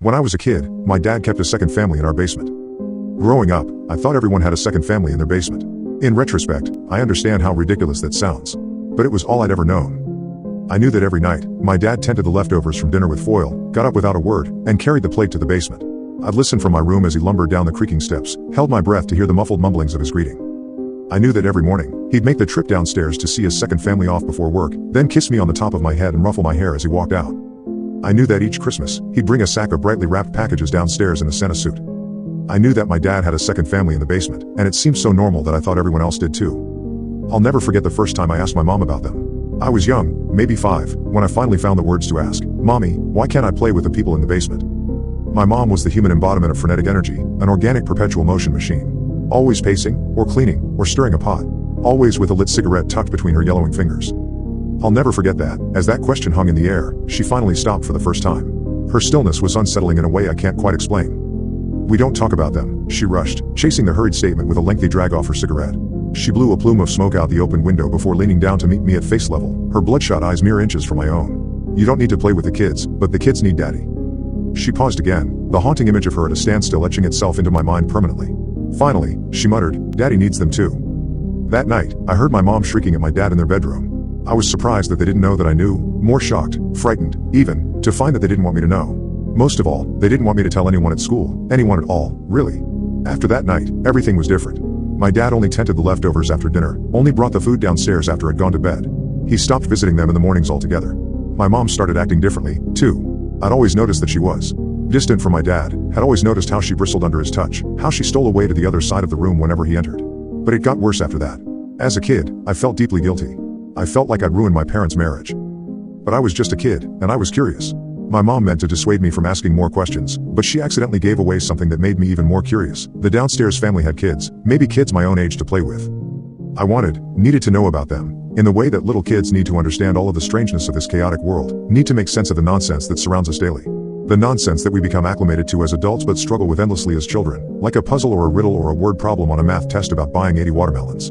When I was a kid, my dad kept a second family in our basement. Growing up, I thought everyone had a second family in their basement. In retrospect, I understand how ridiculous that sounds. But it was all I'd ever known. I knew that every night, my dad tended the leftovers from dinner with foil, got up without a word, and carried the plate to the basement. I'd listen from my room as he lumbered down the creaking steps, held my breath to hear the muffled mumblings of his greeting. I knew that every morning, he'd make the trip downstairs to see his second family off before work, then kiss me on the top of my head and ruffle my hair as he walked out. I knew that each Christmas, he'd bring a sack of brightly wrapped packages downstairs in a Santa suit. I knew that my dad had a second family in the basement, and it seemed so normal that I thought everyone else did too. I'll never forget the first time I asked my mom about them. I was young, maybe 5, when I finally found the words to ask, "Mommy, why can't I play with the people in the basement?" My mom was the human embodiment of frenetic energy, an organic perpetual motion machine. Always pacing, or cleaning, or stirring a pot. Always with a lit cigarette tucked between her yellowing fingers. I'll never forget that, as that question hung in the air, she finally stopped for the first time. Her stillness was unsettling in a way I can't quite explain. "We don't talk about them," she rushed, chasing the hurried statement with a lengthy drag off her cigarette. She blew a plume of smoke out the open window before leaning down to meet me at face level, her bloodshot eyes mere inches from my own. "You don't need to play with the kids, but the kids need daddy." She paused again, the haunting image of her at a standstill etching itself into my mind permanently. Finally, she muttered, "Daddy needs them too." That night, I heard my mom shrieking at my dad in their bedroom. I was surprised that they didn't know that I knew, more shocked, frightened, even, to find that they didn't want me to know. Most of all, they didn't want me to tell anyone at school, anyone at all, really. After that night, everything was different. My dad only tended the leftovers after dinner, only brought the food downstairs after I'd gone to bed. He stopped visiting them in the mornings altogether. My mom started acting differently, too. I'd always noticed that she was distant from my dad, had always noticed how she bristled under his touch, how she stole away to the other side of the room whenever he entered. But it got worse after that. As a kid, I felt deeply guilty. I felt like I'd ruined my parents' marriage. But I was just a kid, and I was curious. My mom meant to dissuade me from asking more questions, but she accidentally gave away something that made me even more curious. The downstairs family had kids, maybe kids my own age to play with. I needed to know about them, in the way that little kids need to understand all of the strangeness of this chaotic world, need to make sense of the nonsense that surrounds us daily. The nonsense that we become acclimated to as adults but struggle with endlessly as children, like a puzzle or a riddle or a word problem on a math test about buying 80 watermelons.